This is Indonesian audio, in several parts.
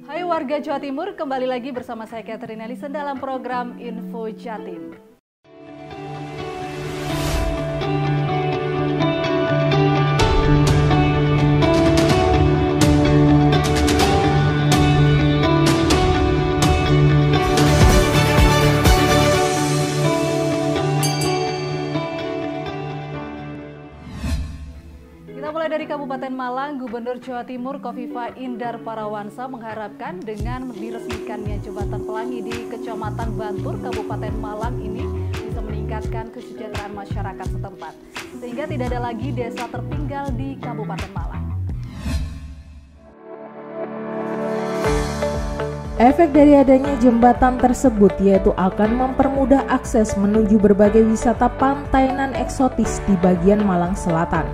Hai warga Jawa Timur, kembali lagi bersama saya Catherine Ellison dalam program Info Jatim. Kita mulai dari Kabupaten Malang. Gubernur Jawa Timur Khofifah Indar Parawansa mengharapkan dengan diresmikannya jembatan Pelangi di Kecamatan Bantur, Kabupaten Malang ini bisa meningkatkan kesejahteraan masyarakat setempat, sehingga tidak ada lagi desa tertinggal di Kabupaten Malang. Efek dari adanya jembatan tersebut yaitu akan mempermudah akses menuju berbagai wisata pantai nan eksotis di bagian Malang Selatan.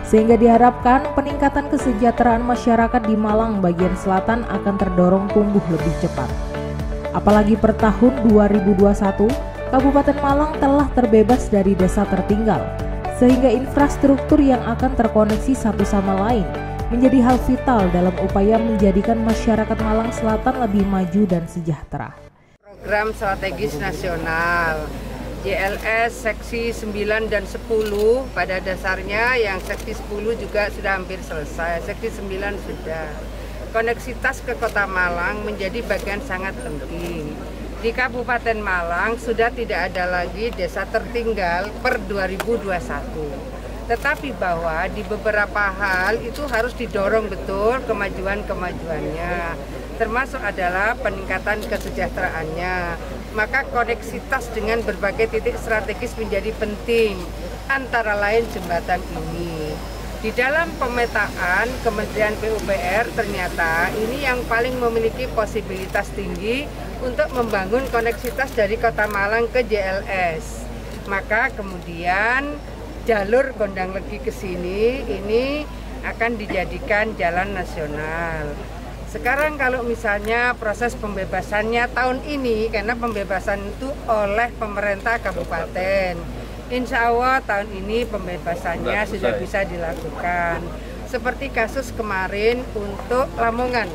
Sehingga diharapkan peningkatan kesejahteraan masyarakat di Malang bagian selatan akan terdorong tumbuh lebih cepat. Apalagi per tahun 2021, Kabupaten Malang telah terbebas dari desa tertinggal, sehingga infrastruktur yang akan terkoneksi satu sama lain menjadi hal vital dalam upaya menjadikan masyarakat Malang Selatan lebih maju dan sejahtera. Program strategis nasional JLS seksi 9 dan 10 pada dasarnya, yang seksi 10 juga sudah hampir selesai, seksi 9 sudah. Koneksitas ke Kota Malang menjadi bagian sangat penting. Di Kabupaten Malang sudah tidak ada lagi desa tertinggal per 2021. Tetapi bahwa di beberapa hal itu harus didorong betul kemajuan-kemajuannya, termasuk adalah peningkatan kesejahteraannya. Maka koneksitas dengan berbagai titik strategis menjadi penting, antara lain jembatan ini. Di dalam pemetaan Kementerian PUPR ternyata ini yang paling memiliki posibilitas tinggi untuk membangun koneksitas dari Kota Malang ke JLS. Maka kemudian jalur Gondang Legi ke sini ini akan dijadikan jalan nasional. Sekarang kalau misalnya proses pembebasannya tahun ini, karena pembebasan itu oleh pemerintah kabupaten, insya Allah tahun ini pembebasannya sudah bisa dilakukan. Seperti kasus kemarin untuk Lamongan,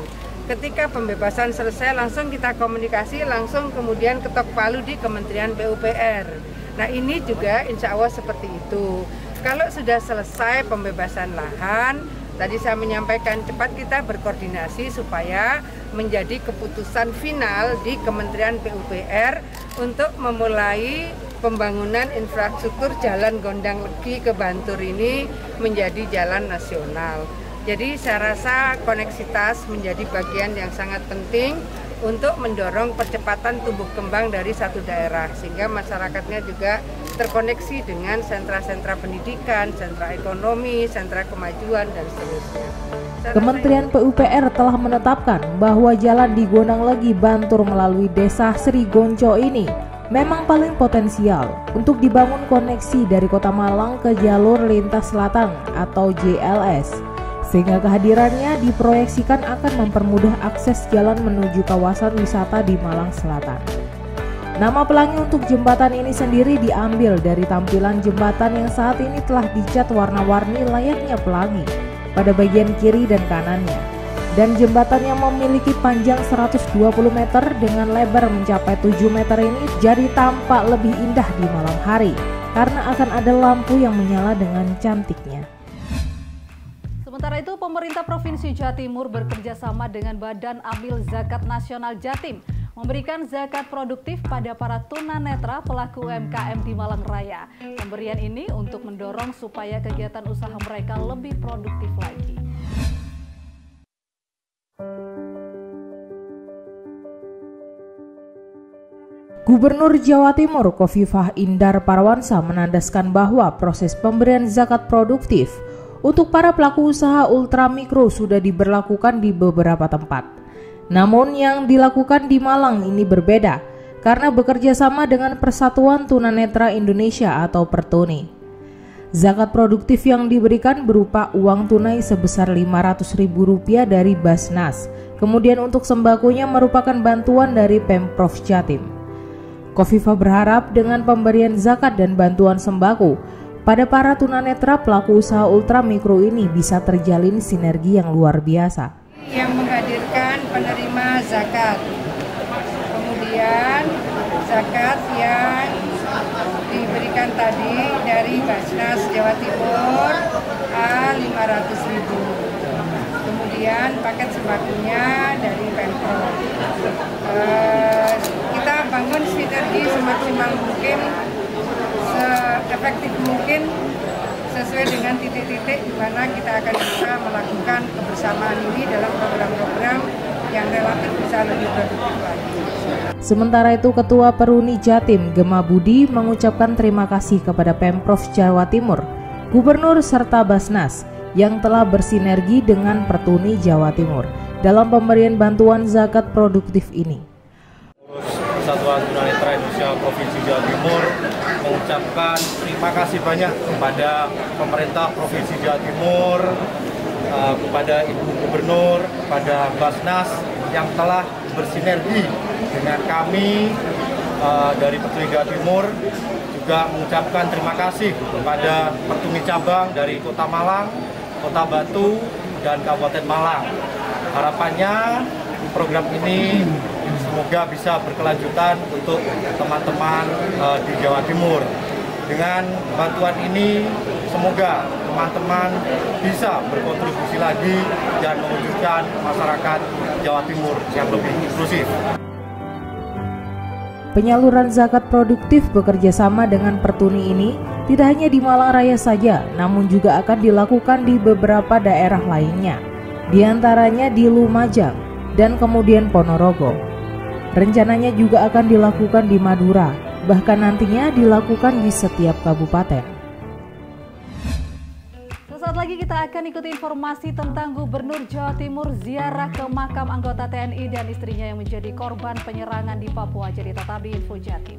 ketika pembebasan selesai langsung kita komunikasi, langsung kemudian ketok palu di Kementerian PUPR. Nah ini juga insya Allah seperti itu. Kalau sudah selesai pembebasan lahan, tadi saya menyampaikan cepat kita berkoordinasi supaya menjadi keputusan final di Kementerian PUPR untuk memulai pembangunan infrastruktur Jalan Gondang Legi ke Bantur ini menjadi jalan nasional. Jadi saya rasa koneksitas menjadi bagian yang sangat penting untuk mendorong percepatan tumbuh kembang dari satu daerah, sehingga masyarakatnya juga terkoneksi dengan sentra-sentra pendidikan, sentra ekonomi, sentra kemajuan, dan seterusnya. Kementerian PUPR telah menetapkan bahwa jalan di Gondang Legi Bantur melalui desa Sri Gonco ini memang paling potensial untuk dibangun koneksi dari Kota Malang ke jalur lintas selatan atau JLS, sehingga kehadirannya diproyeksikan akan mempermudah akses jalan menuju kawasan wisata di Malang Selatan. Nama Pelangi untuk jembatan ini sendiri diambil dari tampilan jembatan yang saat ini telah dicat warna-warni layaknya pelangi pada bagian kiri dan kanannya. Dan jembatan yang memiliki panjang 120 meter dengan lebar mencapai 7 meter ini jadi tampak lebih indah di malam hari karena akan ada lampu yang menyala dengan cantiknya. Sementara itu, pemerintah Provinsi Jawa Timur bekerja sama dengan Badan Amil Zakat Nasional Jatim memberikan zakat produktif pada para tunanetra pelaku UMKM di Malang Raya. Pemberian ini untuk mendorong supaya kegiatan usaha mereka lebih produktif lagi. Gubernur Jawa Timur Khofifah Indar Parawansa menandaskan bahwa proses pemberian zakat produktif untuk para pelaku usaha ultramikro sudah diberlakukan di beberapa tempat. Namun yang dilakukan di Malang ini berbeda karena bekerja sama dengan Persatuan Tunanetra Indonesia atau Pertuni. Zakat produktif yang diberikan berupa uang tunai sebesar Rp500.000 dari Basnas. Kemudian untuk sembakonya merupakan bantuan dari Pemprov Jatim. Khofifah berharap dengan pemberian zakat dan bantuan sembako pada para tunanetra pelaku usaha ultramikro ini bisa terjalin sinergi yang luar biasa. Yang menghadirkan bukan penerima zakat. Kemudian zakat yang diberikan tadi dari Basnas Jawa Timur A500.000. Kemudian paket sembakonya dari Pemprov. Kita bangun sinergi semaksimal mungkin, seefektif mungkin, sesuai dengan titik-titik di mana kita akan bisa melakukan kebersamaan ini dalam program-program yang relatif bisa lebih produktif lagi. Sementara itu, Ketua Peruni Jatim Gema Budi mengucapkan terima kasih kepada Pemprov Jawa Timur, Gubernur serta Basnas yang telah bersinergi dengan Pertuni Jawa Timur dalam pemberian bantuan zakat produktif ini. Persatuan Tunanetra Indonesia Provinsi Jawa Timur mengucapkan terima kasih banyak kepada pemerintah Provinsi Jawa Timur, kepada Ibu Gubernur, kepada Basnas yang telah bersinergi dengan kami dari Pertuni Jawa Timur. Juga mengucapkan terima kasih kepada Pertuni Cabang dari Kota Malang, Kota Batu, dan Kabupaten Malang. Harapannya program ini semoga bisa berkelanjutan untuk teman-teman di Jawa Timur. Dengan bantuan ini, semoga teman-teman bisa berkontribusi lagi dan mewujudkan masyarakat Jawa Timur yang lebih inklusif. Penyaluran zakat produktif bekerja sama dengan Pertuni ini tidak hanya di Malang Raya saja, namun juga akan dilakukan di beberapa daerah lainnya, di antaranya di Lumajang dan kemudian Ponorogo. Rencananya juga akan dilakukan di Madura, bahkan nantinya dilakukan di setiap kabupaten. Sesaat lagi kita akan ikuti informasi tentang Gubernur Jawa Timur ziarah ke makam anggota TNI dan istrinya yang menjadi korban penyerangan di Papua. Jadi tetap di Info Jatim.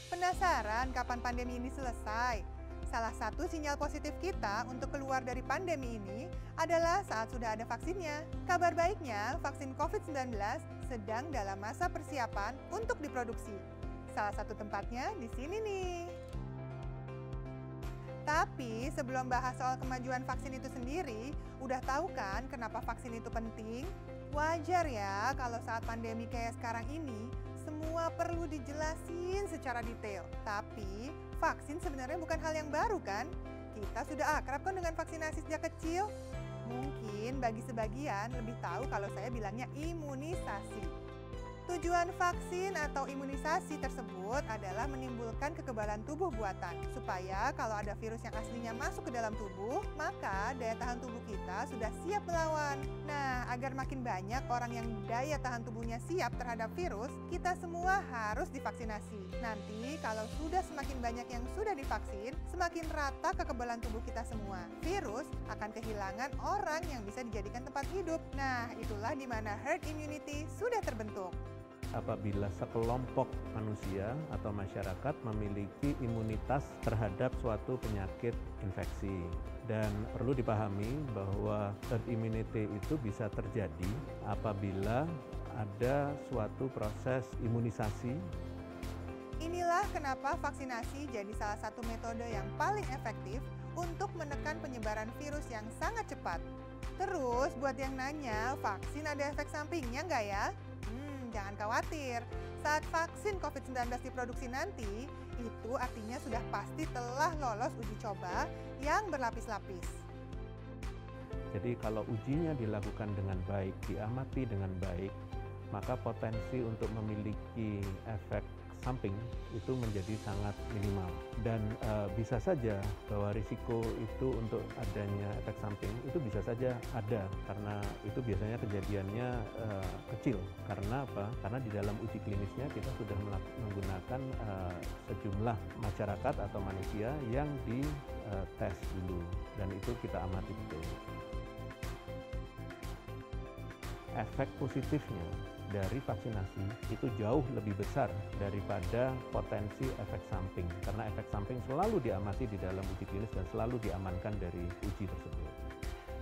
Penasaran kapan pandemi ini selesai? Salah satu sinyal positif kita untuk keluar dari pandemi ini adalah saat sudah ada vaksinnya. Kabar baiknya, vaksin COVID-19 sedang dalam masa persiapan untuk diproduksi. Salah satu tempatnya di sini nih. Tapi sebelum bahas soal kemajuan vaksin itu sendiri, udah tahu kan kenapa vaksin itu penting? Wajar ya kalau saat pandemi kayak sekarang ini, semua perlu dijelasin secara detail. Tapi vaksin sebenarnya bukan hal yang baru kan? Kita sudah akrab kan dengan vaksinasi sejak kecil? Mungkin bagi sebagian lebih tahu kalau saya bilangnya imunisasi. Tujuan vaksin atau imunisasi tersebut adalah menimbulkan kekebalan tubuh buatan, supaya kalau ada virus yang aslinya masuk ke dalam tubuh, maka daya tahan tubuh kita sudah siap melawan. Nah, agar makin banyak orang yang daya tahan tubuhnya siap terhadap virus, kita semua harus divaksinasi. Nanti kalau sudah semakin banyak yang sudah divaksin, semakin rata kekebalan tubuh kita semua. Virus akan kehilangan orang yang bisa dijadikan tempat hidup. Nah, itulah di mana herd immunity sudah terbentuk. Apabila sekelompok manusia atau masyarakat memiliki imunitas terhadap suatu penyakit infeksi. Dan perlu dipahami bahwa herd immunity itu bisa terjadi apabila ada suatu proses imunisasi. Inilah kenapa vaksinasi jadi salah satu metode yang paling efektif untuk menekan penyebaran virus yang sangat cepat. Terus buat yang nanya, vaksin ada efek sampingnya nggak ya? Jangan khawatir, saat vaksin COVID-19 diproduksi nanti, itu artinya sudah pasti telah lolos uji coba yang berlapis-lapis. Jadi kalau ujinya dilakukan dengan baik, diamati dengan baik, maka potensi untuk memiliki efek samping itu menjadi sangat minimal. Dan bisa saja bahwa risiko itu untuk adanya efek samping itu bisa saja ada, karena itu biasanya kejadiannya kecil. Karena apa? Karena di dalam uji klinisnya kita sudah menggunakan sejumlah masyarakat atau manusia yang dites dulu, dan itu kita amati betul. Efek positifnya dari vaksinasi itu jauh lebih besar daripada potensi efek samping, karena efek samping selalu diamati di dalam uji klinis dan selalu diamankan dari uji tersebut.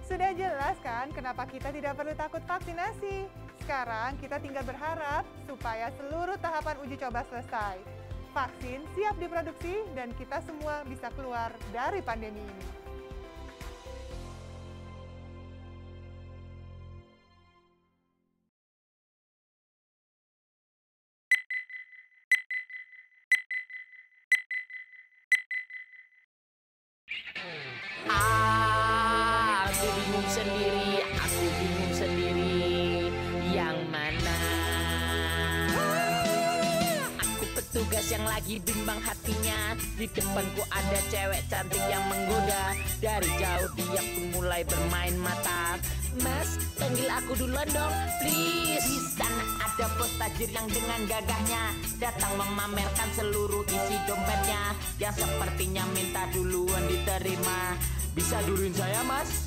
Sudah jelas kan kenapa kita tidak perlu takut vaksinasi? Sekarang kita tinggal berharap supaya seluruh tahapan uji coba selesai. Vaksin siap diproduksi dan kita semua bisa keluar dari pandemi ini. Aku bingung sendiri, yang mana? Aku petugas yang lagi bimbang hatinya. Di depanku ada cewek cantik yang menggoda. Dari jauh dia pun mulai bermain mata. Mas, panggil aku duluan dong, please. Di sana ada bos tajir yang dengan gagahnya datang memamerkan seluruh isi dompetnya, yang sepertinya minta duluan diterima. Bisa duluin saya, Mas?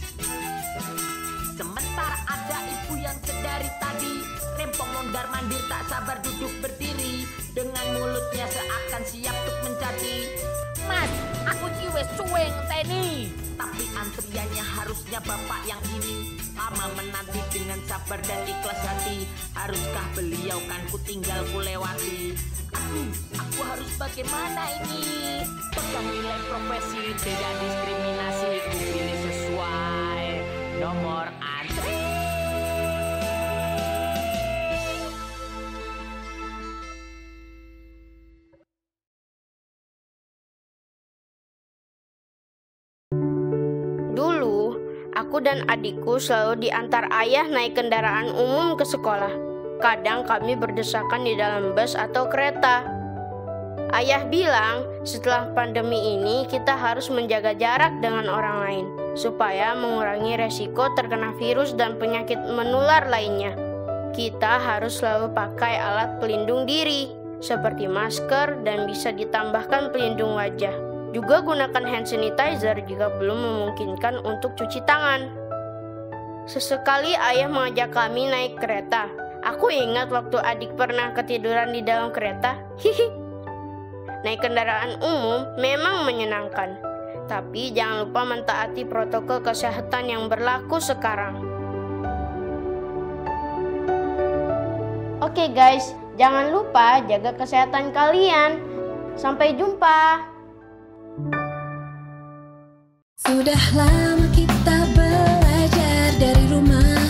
Sementara ada ibu yang sedari tadi rempong mondar mandir tak sabar duduk berdiri, dengan mulutnya seakan siap untuk mencaci. Mas, aku ciwes cueng teni. Tapi antriannya harusnya bapak yang ini. Lama menanti dengan sabar dan ikhlas hati. Haruskah beliau kan ku tinggal ku lewati? Aduh, aku harus bagaimana ini? Pegang nilai profesi, tidak diskriminasi, ku pilih sesuai nomor antri. Dulu, aku dan adikku selalu diantar ayah naik kendaraan umum ke sekolah. Kadang kami berdesakan di dalam bus atau kereta. Ayah bilang, setelah pandemi ini kita harus menjaga jarak dengan orang lain, supaya mengurangi resiko terkena virus dan penyakit menular lainnya. Kita harus selalu pakai alat pelindung diri, seperti masker dan bisa ditambahkan pelindung wajah. Juga gunakan hand sanitizer jika belum memungkinkan untuk cuci tangan. Sesekali ayah mengajak kami naik kereta. Aku ingat waktu adik pernah ketiduran di dalam kereta. Hihi. Naik kendaraan umum memang menyenangkan, tapi jangan lupa mentaati protokol kesehatan yang berlaku sekarang. Oke guys, jangan lupa jaga kesehatan kalian. Sampai jumpa. Sudah lama kita belajar dari rumah,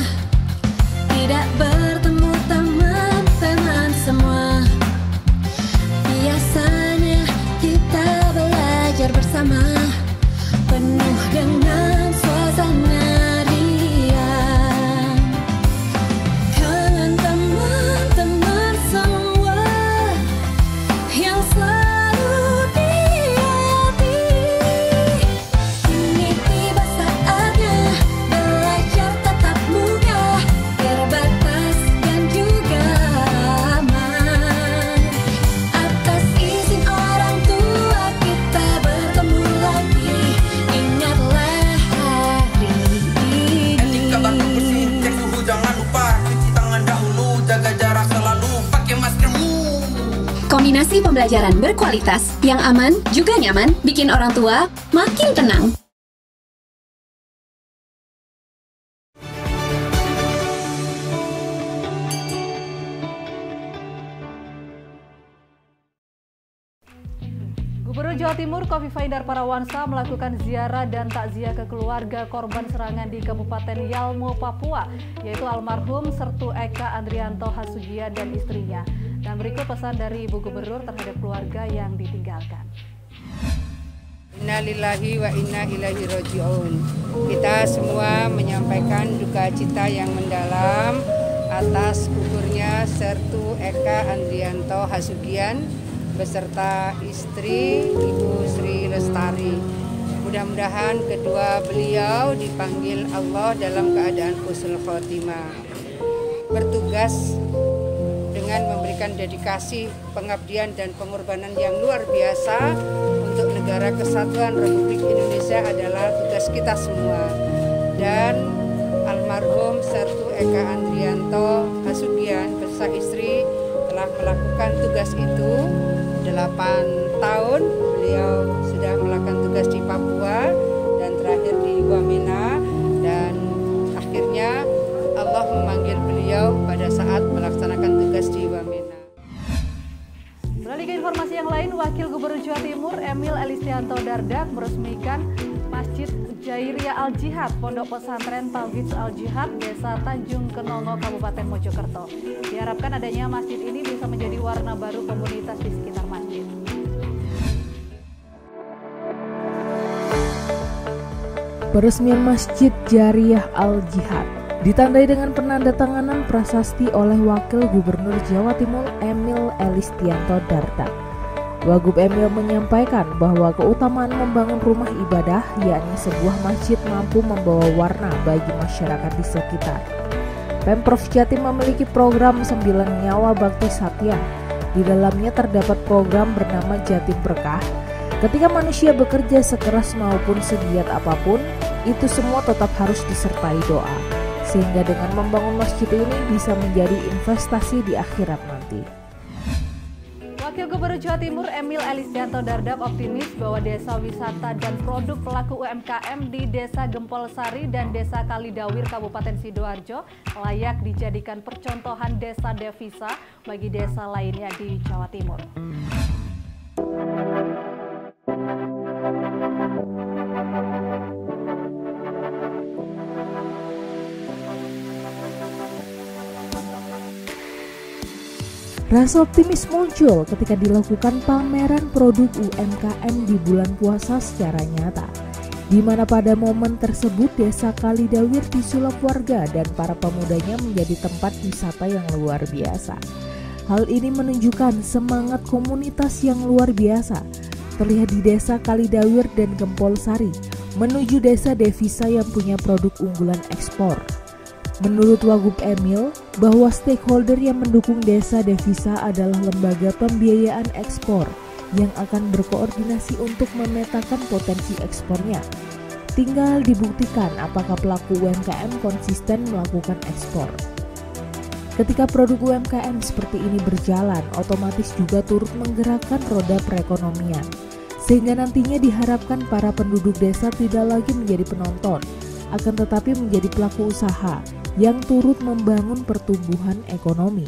tidak bertemu teman-teman semua. Biasanya kita belajar bersama, penuh dengan suasana riang. Kangen teman-teman semua yang selalu di hati. Kini tiba saatnya belajar tatap muka, terbatas dan juga aman. Atas izin orang tua kita bertemu lagi. Ingatlah hari ini. Etika baku bersih, cek suhu jangan lupa, cuci tangan dahulu, jaga jarak selalu, pakai maskermu. Kombinasi pembelajaran berkualitas yang aman juga nyaman bikin orang tua makin tenang. Gubernur Jawa Timur Khofifah Indar Parawansa melakukan ziarah dan takziah ke keluarga korban serangan di Kabupaten Yalmo, Papua, yaitu almarhum Sertu Eka Andrianto Hasugian dan istrinya. Dan berikut pesan dari Ibu Gubernur terhadap keluarga yang ditinggalkan. Innalillahi wa inna ilaihi roji'un. Kita semua menyampaikan duka cita yang mendalam atas gugurnya Sertu Eka Andrianto Hasugian beserta istri Ibu Sri Lestari. Mudah-mudahan kedua beliau dipanggil Allah dalam keadaan husnul khotimah. Bertugas dengan memberikan dedikasi, pengabdian dan pengorbanan yang luar biasa untuk negara kesatuan Republik Indonesia adalah tugas kita semua. Dan almarhum almarhum Sertu Eka Andrianto Hasugian beserta istri telah melakukan tugas itu 8 tahun. Beliau sudah melakukan tugas di Papua dan terakhir di Wamena, dan akhirnya Allah memanggil beliau pada saat melaksanakan tugas di Wamena. Beralih ke informasi yang lain, Wakil Gubernur Jawa Timur Emil Elistianto Dardak meresmikan Masjid Jairiyah Al-Jihad Pondok Pesantren Tauhid Al-Jihad Desa Tanjung Kenongo Kabupaten Mojokerto. Diharapkan adanya masjid ini bisa menjadi warna baru komunitas di sekitar masjid. Peresmian Masjid Jairiyah Al-Jihad ditandai dengan penandatanganan prasasti oleh Wakil Gubernur Jawa Timur Emil Elistianto Dardak. Wagub Emil menyampaikan bahwa keutamaan membangun rumah ibadah, yakni sebuah masjid, mampu membawa warna bagi masyarakat di sekitar. Pemprov Jatim memiliki program 9 Nyawa Bakti Satya. Di dalamnya terdapat program bernama Jatim Berkah. Ketika manusia bekerja sekeras maupun segiat apapun, itu semua tetap harus disertai doa. Sehingga dengan membangun masjid ini bisa menjadi investasi di akhirat nanti. Wakil Gubernur Jawa Timur Emil Elistianto Dardak optimis bahwa desa wisata dan produk pelaku UMKM di Desa Gempol Sari dan Desa Kalidawir Kabupaten Sidoarjo layak dijadikan percontohan desa devisa bagi desa lainnya di Jawa Timur. Rasa optimis muncul ketika dilakukan pameran produk UMKM di bulan puasa secara nyata, di mana pada momen tersebut Desa Kalidawir disulap warga dan para pemudanya menjadi tempat wisata yang luar biasa. Hal ini menunjukkan semangat komunitas yang luar biasa terlihat di Desa Kalidawir dan Gempol Sari menuju desa devisa yang punya produk unggulan ekspor. Menurut Wagub Emil, bahwa stakeholder yang mendukung desa devisa adalah lembaga pembiayaan ekspor yang akan berkoordinasi untuk memetakan potensi ekspornya. Tinggal dibuktikan apakah pelaku UMKM konsisten melakukan ekspor. Ketika produk UMKM seperti ini berjalan, otomatis juga turut menggerakkan roda perekonomian. Sehingga nantinya diharapkan para penduduk desa tidak lagi menjadi penonton, akan tetapi menjadi pelaku usaha yang turut membangun pertumbuhan ekonomi.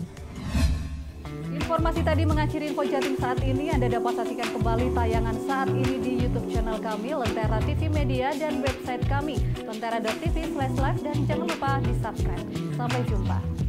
Informasi tadi mengakhiri Info Jatim saat ini. Anda dapat saksikan kembali tayangan saat ini di YouTube channel kami, Lentera TV Media, dan website kami, lentera.tv/live, dan jangan lupa di subscribe. Sampai jumpa.